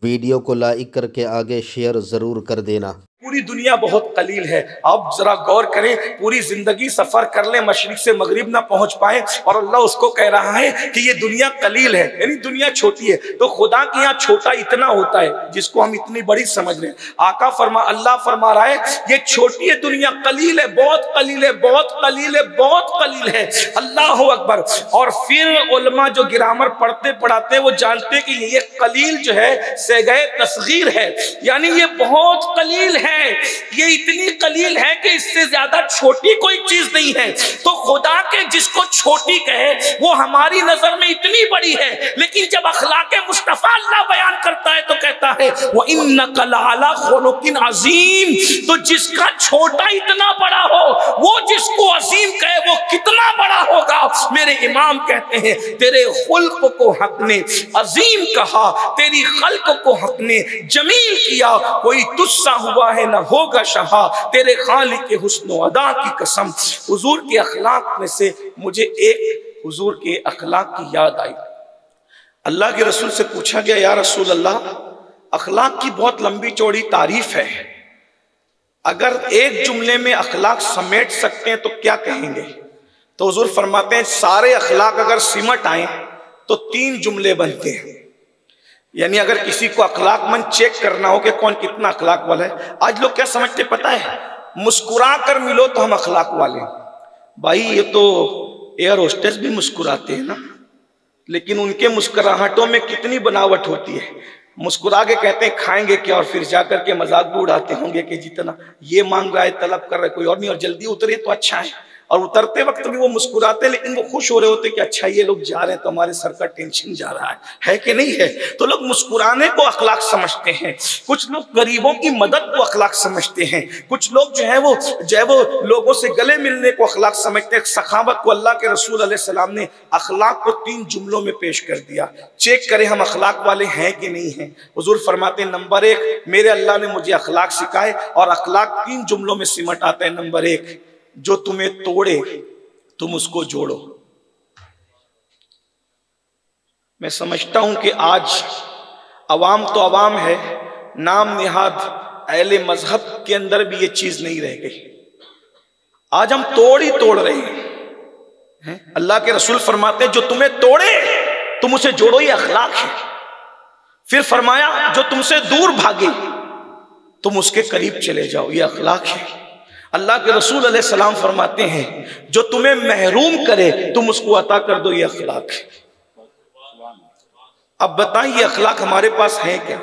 Video को like करके आगे शेयर ज़रूर कर देना। पूरी दुनिया बहुत कलील है। आप जरा गौर करें, पूरी जिंदगी सफर कर ले, मशरिक से मगरिब ना पहुंच पाए, और अल्लाह उसको कह रहा है कि ये दुनिया कलील है, यानी दुनिया छोटी है। तो खुदा के यहाँ छोटा इतना होता है जिसको हम इतनी बड़ी समझ रहे हैं। अल्लाह फरमा रहा है ये छोटी है दुनिया, कलील है, बहुत कलील है, बहुत कलील है, बहुत कलील है। अल्लाह अकबर। और फिर उलमा जो ग्रामर पढ़ते पढ़ाते वो जानते कि ये कलील जो है सेगए तस्गीर है, यानी ये बहुत कलील है, ये इतनी कलील है कि इससे ज्यादा छोटी कोई चीज नहीं है। तो खुदा के जिसको छोटी कहे वो हमारी नजर में इतनी बड़ी है, लेकिन जब अखलाके मुस्तफा अल्लाह बयान करता है तो कहता है वो इन्नका लअला खुलुकिन अजीम। तो जिसका छोटा इतना बड़ा हो वो जिसको अजीम कहे वो कितना बड़ा होगा। मेरे इमाम कहते हैं तेरे खुल्क को हक ने अजीम कहा, तेरी खल्क को हक ने जमील किया, कोई तुस्सा हुआ है न होगा शहा, तेरे खालिक के हुस्न अदा की कसम। हुजूर के अखलाक में से मुझे एक हुजूर के अखलाक की याद आई। अल्लाह के रसूल से पूछा गया या रसूल अल्लाह, अखलाक की बहुत लंबी चौड़ी तारीफ है, अगर एक जुमले में अखलाक समेट सकते हैं तो क्या कहेंगे? तो हुजूर फरमाते हैं सारे अखलाक अगर सिमट आए तो 3 जुमले बनते हैं। यानी अगर किसी को अखलाकमंद चेक करना हो कि कौन कितना अखलाक वाला है, आज लोग क्या समझते पता है, मुस्कुरा कर मिलो तो हम अखलाक वाले। भाई ये तो एयर होस्टेस भी मुस्कुराते हैं ना, लेकिन उनके मुस्कुराहटों में कितनी बनावट होती है। मुस्कुरा के कहते हैं खाएंगे क्या, और फिर जाकर के मजाक भी उड़ाते होंगे कि जितना ये मांग रहा है तलब कर रहा है कोई और नहीं, और जल्दी उतरे तो अच्छा है, और उतरते वक्त भी वो मुस्कुराते, लेकिन वो खुश हो रहे होते कि अच्छा ये लोग जा रहे हैं तो हमारे सर का टेंशन जा रहा है कि नहीं है। तो लोग मुस्कुराने को अखलाक समझते हैं, कुछ लोग गरीबों की मदद को अखलाक समझते हैं, कुछ लोग जो है वो लोगों से गले मिलने को अखलाक समझते हैं। सखावत को अल्लाह के रसूल अलैहि सलाम ने अखलाक को 3 जुमलों में पेश कर दिया। चेक करें हम अखलाक वाले हैं कि नहीं हैं। हुजूर फरमाते नंबर 1, मेरे अल्लाह ने मुझे अखलाक सिखाए, और अखलाक 3 जुमलों में सिमट आता है। नंबर 1, जो तुम्हें तोड़े तुम उसको जोड़ो। मैं समझता हूं कि आज अवाम तो अवाम है, नाम निहाद अहले मजहब के अंदर भी ये चीज नहीं रह गई। आज हम तोड़ ही तोड़ रहे हैं। अल्लाह के रसूल फरमाते हैं जो तुम्हें तोड़े तुम उसे जोड़ो, ये अखलाक है। फिर फरमाया जो तुमसे दूर भागे तुम उसके करीब चले जाओ, ये अखलाक है। अल्लाह के रसूल अलैहि सलाम फरमाते हैं जो तुम्हें महरूम करे तुम उसको अता कर दो, ये अखलाक है। अब बताइए ये अखलाक हमारे पास है क्या?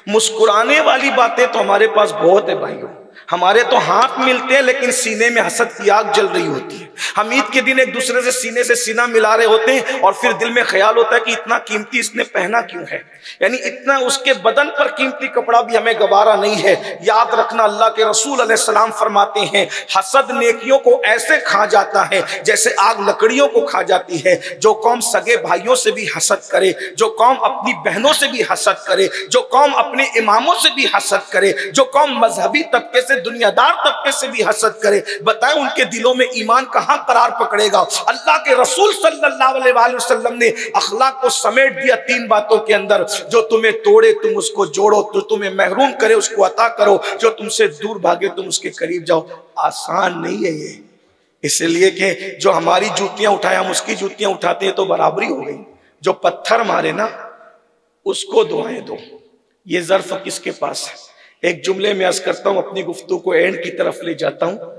मुस्कुराने वाली बातें तो हमारे पास बहुत है भाइयों, हमारे तो हाथ मिलते हैं लेकिन सीने में हसद की आग जल रही होती है। हम ईद के दिन एक दूसरे से सीने से सीना मिला रहे होते हैं और फिर दिल में ख्याल होता है कि इतना कीमती इसने पहना क्यों है, यानी इतना उसके बदन पर कीमती कपड़ा भी हमें गवारा नहीं है। याद रखना अल्लाह के रसूल अलैहिस्सलाम फरमाते हैं हसद नेकियों को ऐसे खा जाता है जैसे आग लकड़ियों को खा जाती है। जो कौम सगे भाइयों से भी हसद करे, जो कौम अपनी बहनों से भी हसद करे, जो कौम अपने इमामों से भी हसद करे, जो कौम मजहबी तबके से दुनियादार तबके से भी हसद करे, बताएं उनके दिलों में ईमान कहां करार पकड़ेगा। अल्लाह के रसूल सल्लल्लाहु अलैहि वसल्लम ने अखलाक को समेट दिया 3 बातों के अंदर, जो तुम्हें तोड़े तुम उसको जोड़ो, जो तुम्हें महरूम करे उसको अता करो, जो तुमसे दूर भागे तुम उसके करीब जाओ। आसान नहीं है ये, इसलिए कि जो हमारी जूतियां उठाए हम उसकी जूतियां उठाते हैं तो बराबरी हो गई। जो पत्थर मारे ना उसको दुआएं दो, ये ज़र्फ किसके पास है। एक जुमले में अर्ज करता हूं, अपनी गुफ्तगू को एंड की तरफ ले जाता हूं।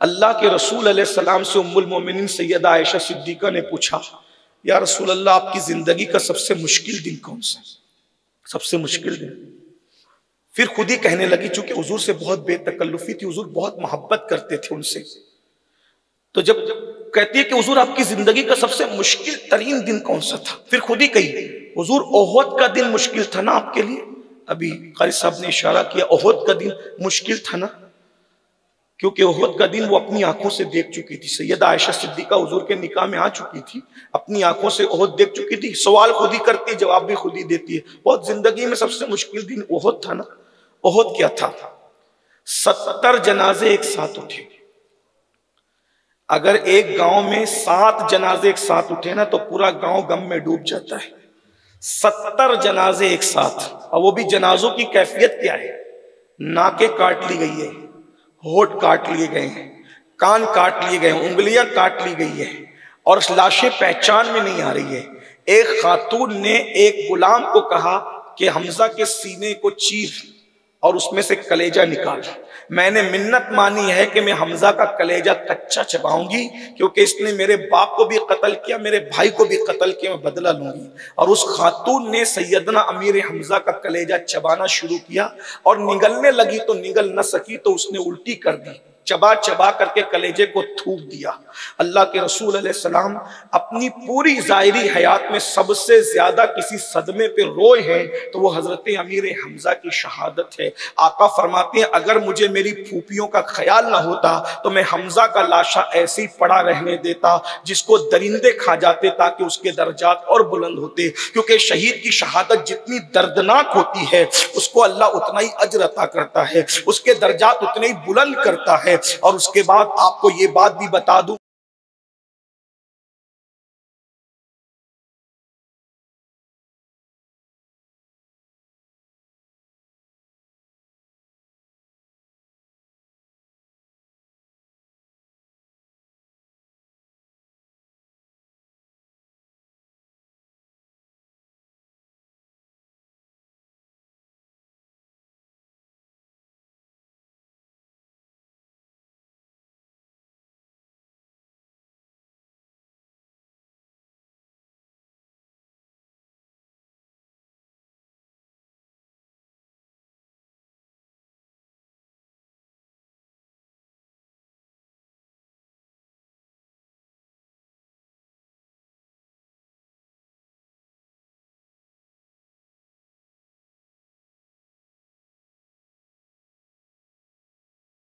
अल्लाह के रसूल अलैहि सलाम से उम्मुल मोमिनीन सैयदा आयशा सिद्दीका ने पूछा या रसूल अल्लाह आपकी जिंदगी का सबसे मुश्किल दिन कौन सा? सबसे मुश्किल दिन। फिर खुद ही कहने लगी, चूंकि हुजूर से बहुत बेतकल्लुफी थी, हुजूर बहुत मोहब्बत करते थे उनसे, तो जब कहती है कि हुजूर आपकी जिंदगी का सबसे मुश्किल तरीन दिन कौन सा था, फिर खुद ही कही हुजूर ओहद का दिन मुश्किल था ना आपके लिए। अभी कारी साहब ने इशारा किया ओहद का दिन मुश्किल था ना, क्योंकि ओहद का दिन वो अपनी आंखों से देख चुकी थी। सैयदा आयशा सिद्दीका हुजूर के निकाह में आ चुकी थी, अपनी आंखों से ओहद देख चुकी थी। सवाल खुद ही करती, जवाब भी खुद ही देती है। बहुत जिंदगी में सबसे मुश्किल दिन ओहद था ना। ओहद क्या था? 70 जनाजे एक साथ उठे। अगर एक गांव में 7 जनाजे एक साथ उठे ना तो पूरा गांव गम में डूब जाता है। 70 जनाजे एक साथ, और वो भी जनाजों की कैफियत क्या है? नाकें काट ली गई है, होठ काट लिए गए हैं, कान काट लिए गए हैं, उंगलियां काट ली गई है, और लाशें पहचान में नहीं आ रही है। एक खातून ने एक गुलाम को कहा कि हमजा के सीने को चीर और उसमें से कलेजा निकाल। मैंने मिन्नत मानी है कि मैं हमजा का कलेजा कच्चा चबाऊंगी, क्योंकि इसने मेरे बाप को भी कत्ल किया, मेरे भाई को भी कत्ल किया, मैं बदला लूंगी। और उस खातून ने सैयदना अमीर हमजा का कलेजा चबाना शुरू किया, और निगलने लगी तो निगल न सकी तो उसने उल्टी कर दी, चबा चबा करके कलेजे को थूक दिया। अल्लाह के रसूल अलैहि सलाम अपनी पूरी ज़ाहिरी हयात में सबसे ज्यादा किसी सदमे पे रोए हैं तो वो हजरत अमीर हमजा की शहादत है। आका फरमाते हैं, अगर मुझे मेरी फूफियों का ख्याल ना होता तो मैं हमजा का लाशा ऐसे ही पड़ा रहने देता, जिसको दरिंदे खा जाते ताकि उसके दर्जात और बुलंद होते। क्योंकि शहीद की शहादत जितनी दर्दनाक होती है उसको अल्लाह उतना ही अजर अता करता है, उसके दर्जात उतने ही बुलंद करता है। और उसके बाद आपको ये बात भी बता दूं